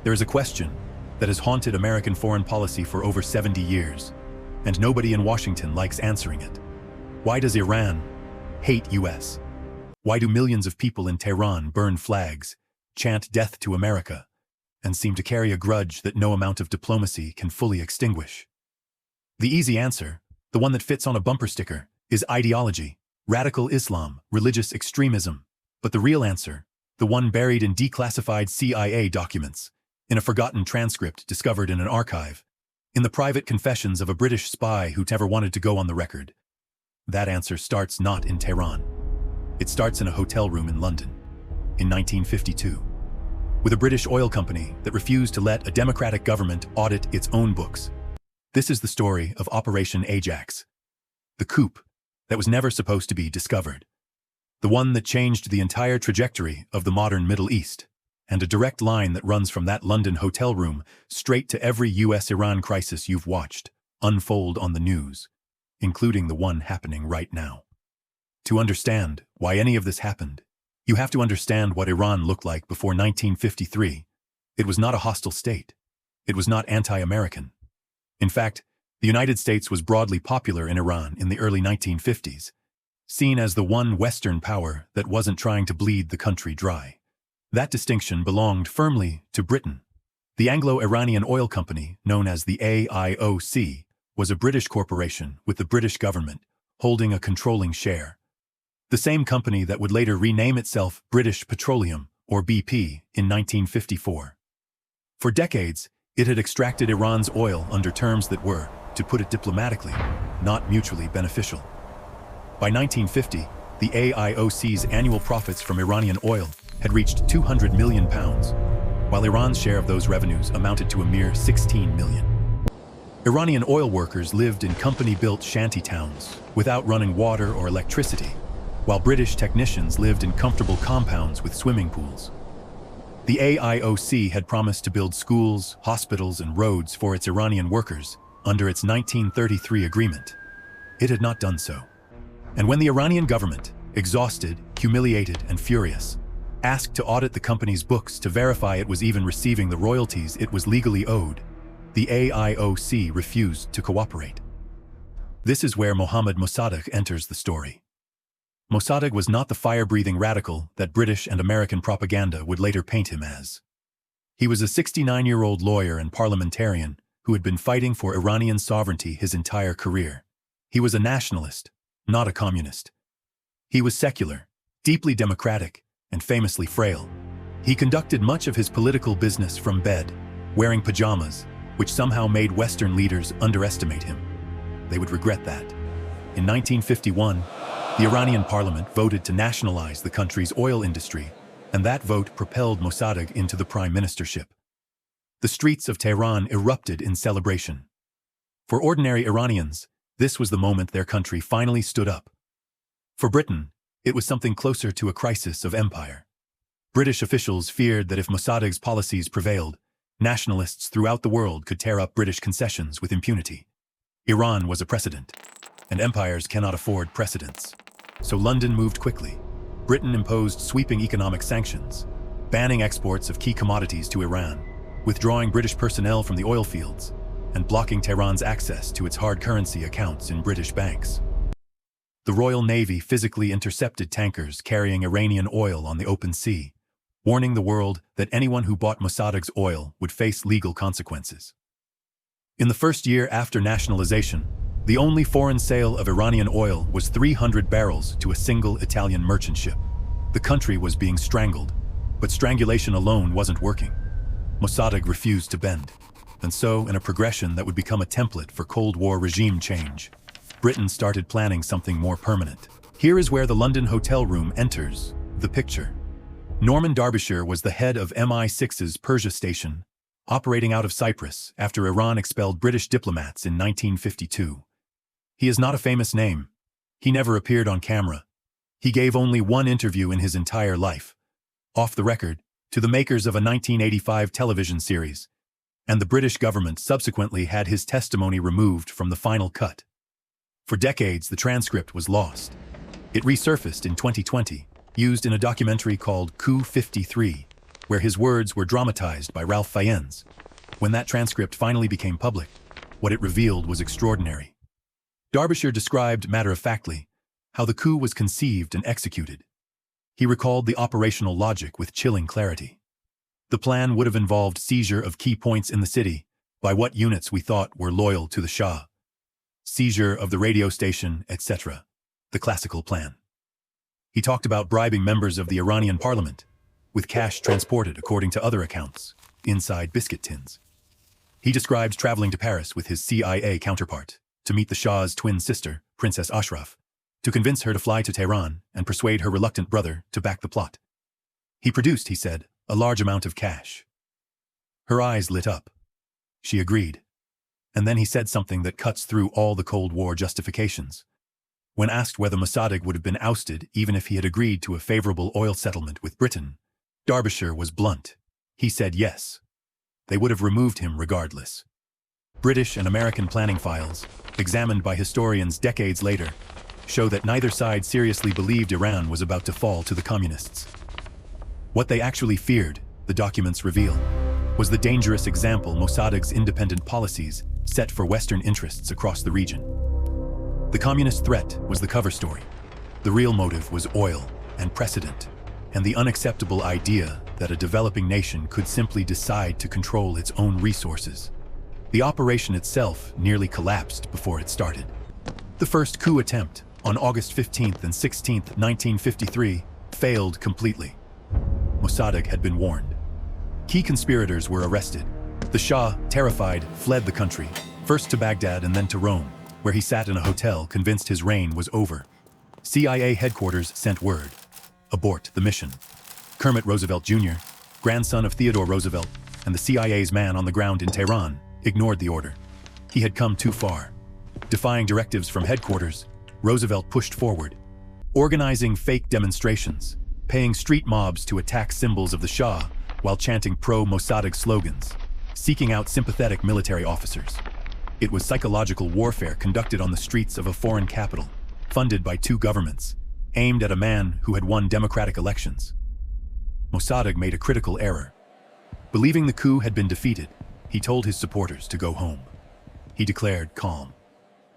There is a question that has haunted American foreign policy for over 70 years, and nobody in Washington likes answering it. Why does Iran hate US? Why do millions of people in Tehran burn flags, chant death to America, and seem to carry a grudge that no amount of diplomacy can fully extinguish? The easy answer, the one that fits on a bumper sticker, is ideology, radical Islam, religious extremism. But the real answer, the one buried in declassified CIA documents, in a forgotten transcript discovered in an archive, in the private confessions of a British spy who never wanted to go on the record, that answer starts not in Tehran. It starts in a hotel room in London, in 1952, with a British oil company that refused to let a democratic government audit its own books. This is the story of Operation Ajax, the coup that was never supposed to be discovered, the one that changed the entire trajectory of the modern Middle East, and a direct line that runs from that London hotel room straight to every US-Iran crisis you've watched unfold on the news, including the one happening right now. To understand why any of this happened, you have to understand what Iran looked like before 1953. It was not a hostile state. It was not anti-American. In fact, the United States was broadly popular in Iran in the early 1950s, seen as the one Western power that wasn't trying to bleed the country dry. That distinction belonged firmly to Britain. The Anglo-Iranian Oil Company, known as the AIOC, was a British corporation with the British government holding a controlling share. The same company that would later rename itself British Petroleum, or BP, in 1954. For decades, it had extracted Iran's oil under terms that were, to put it diplomatically, not mutually beneficial. By 1950, the AIOC's annual profits from Iranian oil had reached £200 million, while Iran's share of those revenues amounted to a mere $16 million. Iranian oil workers lived in company-built shanty towns without running water or electricity, while British technicians lived in comfortable compounds with swimming pools. The AIOC had promised to build schools, hospitals, and roads for its Iranian workers under its 1933 agreement. It had not done so. And when the Iranian government, exhausted, humiliated, and furious, asked to audit the company's books to verify it was even receiving the royalties it was legally owed, the AIOC refused to cooperate. This is where Mohammad Mossadegh enters the story. Mossadegh was not the fire-breathing radical that British and American propaganda would later paint him as. He was a 69-year-old lawyer and parliamentarian who had been fighting for Iranian sovereignty his entire career. He was a nationalist, not a communist. He was secular, deeply democratic, and famously frail. He conducted much of his political business from bed, wearing pajamas, which somehow made Western leaders underestimate him. They would regret that. In 1951, the Iranian parliament voted to nationalize the country's oil industry, and that vote propelled Mossadegh into the prime ministership. The streets of Tehran erupted in celebration. For ordinary Iranians, this was the moment their country finally stood up. For Britain, it was something closer to a crisis of empire. British officials feared that if Mossadegh's policies prevailed, nationalists throughout the world could tear up British concessions with impunity. Iran was a precedent, and empires cannot afford precedents. So London moved quickly. Britain imposed sweeping economic sanctions, banning exports of key commodities to Iran, withdrawing British personnel from the oil fields, and blocking Tehran's access to its hard currency accounts in British banks. The Royal Navy physically intercepted tankers carrying Iranian oil on the open sea, warning the world that anyone who bought Mossadegh's oil would face legal consequences. In the first year after nationalization, the only foreign sale of Iranian oil was 300 barrels to a single Italian merchant ship. The country was being strangled, but strangulation alone wasn't working. Mossadegh refused to bend. And so, in a progression that would become a template for Cold War regime change, Britain started planning something more permanent. Here is where the London hotel room enters the picture. Norman Derbyshire was the head of MI6's Persia station, operating out of Cyprus after Iran expelled British diplomats in 1952. He is not a famous name. He never appeared on camera. He gave only one interview in his entire life, off the record, to the makers of a 1985 television series, and the British government subsequently had his testimony removed from the final cut. For decades, the transcript was lost. It resurfaced in 2020, used in a documentary called Coup 53, where his words were dramatized by Ralph Fiennes. When that transcript finally became public, what it revealed was extraordinary. Derbyshire described matter-of-factly how the coup was conceived and executed. He recalled the operational logic with chilling clarity. The plan would have involved seizure of key points in the city by what units we thought were loyal to the Shah, seizure of the radio station, etc. The classical plan. He talked about bribing members of the Iranian parliament, with cash transported, according to other accounts, inside biscuit tins. He described traveling to Paris with his CIA counterpart to meet the Shah's twin sister, Princess Ashraf, to convince her to fly to Tehran and persuade her reluctant brother to back the plot. He produced, he said, a large amount of cash. Her eyes lit up. She agreed. And then he said something that cuts through all the Cold War justifications. When asked whether Mossadegh would have been ousted even if he had agreed to a favorable oil settlement with Britain, Derbyshire was blunt. He said yes. They would have removed him regardless. British and American planning files, examined by historians decades later, show that neither side seriously believed Iran was about to fall to the communists. What they actually feared, the documents reveal, was the dangerous example Mossadegh's independent policies set for Western interests across the region. The communist threat was the cover story. The real motive was oil and precedent, and the unacceptable idea that a developing nation could simply decide to control its own resources. The operation itself nearly collapsed before it started. The first coup attempt, on August 15th and 16th, 1953, failed completely. Mossadegh had been warned. Key conspirators were arrested. The Shah, terrified, fled the country, first to Baghdad and then to Rome, where he sat in a hotel convinced his reign was over. CIA headquarters sent word: abort the mission. Kermit Roosevelt Jr., grandson of Theodore Roosevelt and the CIA's man on the ground in Tehran, ignored the order. He had come too far. Defying directives from headquarters, Roosevelt pushed forward, organizing fake demonstrations, paying street mobs to attack symbols of the Shah while chanting pro-Mossadegh slogans, seeking out sympathetic military officers. It was psychological warfare conducted on the streets of a foreign capital, funded by two governments, aimed at a man who had won democratic elections. Mossadegh made a critical error. Believing the coup had been defeated, he told his supporters to go home. He declared calm.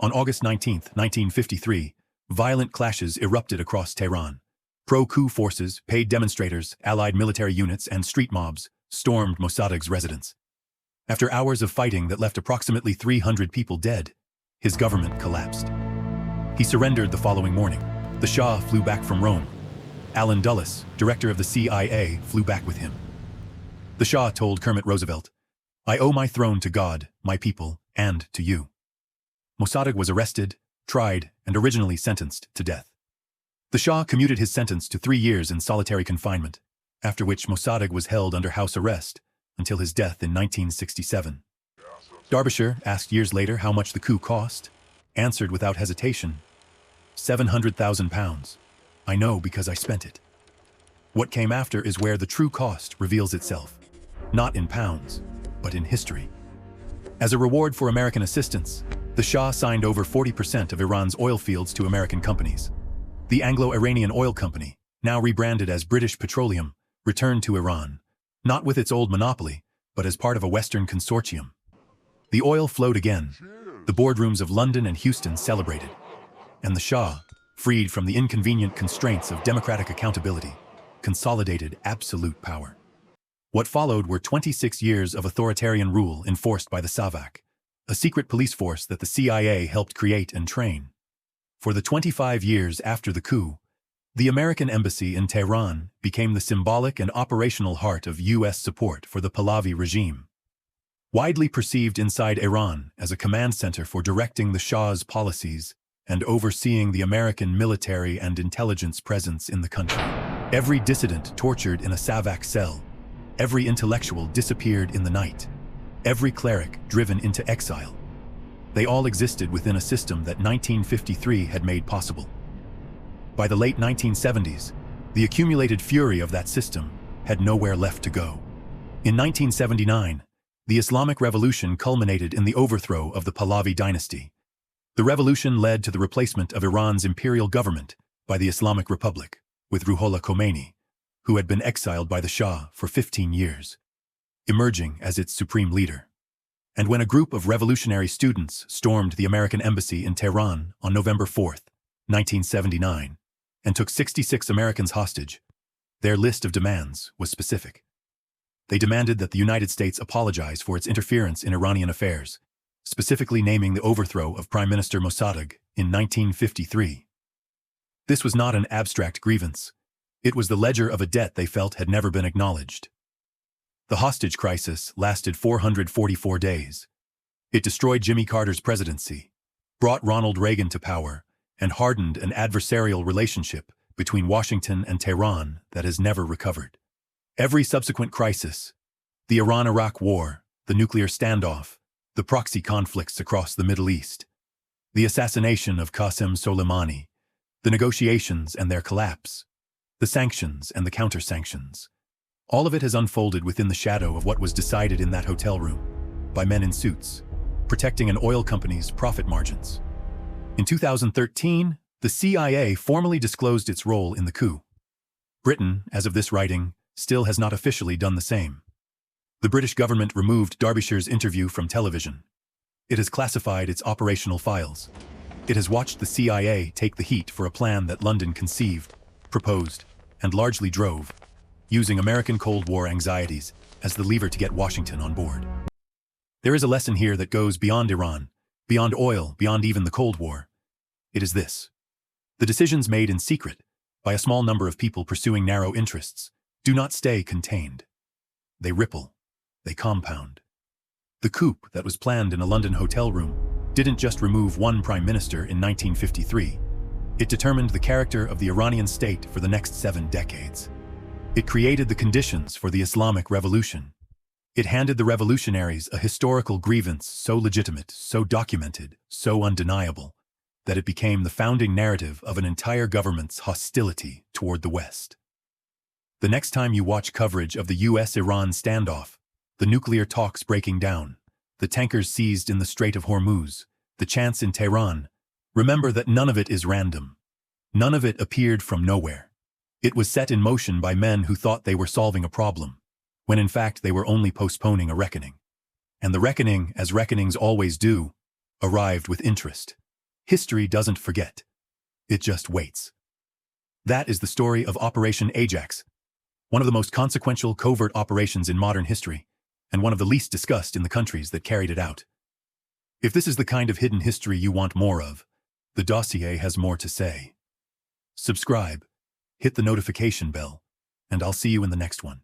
On August 19, 1953, violent clashes erupted across Tehran. Pro-coup forces, paid demonstrators, allied military units, and street mobs stormed Mossadegh's residence. After hours of fighting that left approximately 300 people dead, his government collapsed. He surrendered the following morning. The Shah flew back from Rome. Allen Dulles, director of the CIA, flew back with him. The Shah told Kermit Roosevelt, "I owe my throne to God, my people, and to you." Mossadegh was arrested, tried, and originally sentenced to death. The Shah commuted his sentence to 3 years in solitary confinement, after which Mossadegh was held under house arrest until his death in 1967. Derbyshire, asked years later how much the coup cost, answered without hesitation, £700,000. I know because I spent it. What came after is where the true cost reveals itself, not in pounds, but in history. As a reward for American assistance, the Shah signed over 40% of Iran's oil fields to American companies. The Anglo-Iranian Oil Company, now rebranded as British Petroleum, returned to Iran, not with its old monopoly, but as part of a Western consortium. The oil flowed again. The boardrooms of London and Houston celebrated. And the Shah, freed from the inconvenient constraints of democratic accountability, consolidated absolute power. What followed were 26 years of authoritarian rule enforced by the Savak, a secret police force that the CIA helped create and train. For the 25 years after the coup, the American embassy in Tehran became the symbolic and operational heart of U.S. support for the Pahlavi regime. Widely perceived inside Iran as a command center for directing the Shah's policies and overseeing the American military and intelligence presence in the country. Every dissident tortured in a Savak cell, every intellectual disappeared in the night, every cleric driven into exile. They all existed within a system that 1953 had made possible. By the late 1970s, the accumulated fury of that system had nowhere left to go. In 1979, the Islamic Revolution culminated in the overthrow of the Pahlavi dynasty. The revolution led to the replacement of Iran's imperial government by the Islamic Republic, with Ruhollah Khomeini, who had been exiled by the Shah for 15 years, emerging as its supreme leader. And when a group of revolutionary students stormed the American embassy in Tehran on November 4, 1979, and took 66 Americans hostage, their list of demands was specific. They demanded that the United States apologize for its interference in Iranian affairs, specifically naming the overthrow of Prime Minister Mossadegh in 1953. This was not an abstract grievance. It was the ledger of a debt they felt had never been acknowledged. The hostage crisis lasted 444 days. It destroyed Jimmy Carter's presidency, brought Ronald Reagan to power, and hardened an adversarial relationship between Washington and Tehran that has never recovered. Every subsequent crisis, the Iran-Iraq War, the nuclear standoff, the proxy conflicts across the Middle East, the assassination of Qasem Soleimani, the negotiations and their collapse, the sanctions and the counter-sanctions. All of it has unfolded within the shadow of what was decided in that hotel room by men in suits, protecting an oil company's profit margins. In 2013, the CIA formally disclosed its role in the coup. Britain, as of this writing, still has not officially done the same. The British government removed Derbyshire's interview from television. It has classified its operational files. It has watched the CIA take the heat for a plan that London conceived, proposed, and largely drove, using American Cold War anxieties as the lever to get Washington on board. There is a lesson here that goes beyond Iran, beyond oil, beyond even the Cold War. It is this: the decisions made in secret, by a small number of people pursuing narrow interests, do not stay contained. They ripple, they compound. The coup that was planned in a London hotel room didn't just remove one prime minister in 1953. It determined the character of the Iranian state for the next 7 decades. It created the conditions for the Islamic Revolution. It handed the revolutionaries a historical grievance so legitimate, so documented, so undeniable, that it became the founding narrative of an entire government's hostility toward the West. The next time you watch coverage of the US-Iran standoff, the nuclear talks breaking down, the tankers seized in the Strait of Hormuz, the chants in Tehran, remember that none of it is random. None of it appeared from nowhere. It was set in motion by men who thought they were solving a problem, when in fact they were only postponing a reckoning. And the reckoning, as reckonings always do, arrived with interest. History doesn't forget. It just waits. That is the story of Operation Ajax, one of the most consequential covert operations in modern history, and one of the least discussed in the countries that carried it out. If this is the kind of hidden history you want more of, the dossier has more to say. Subscribe, hit the notification bell, and I'll see you in the next one.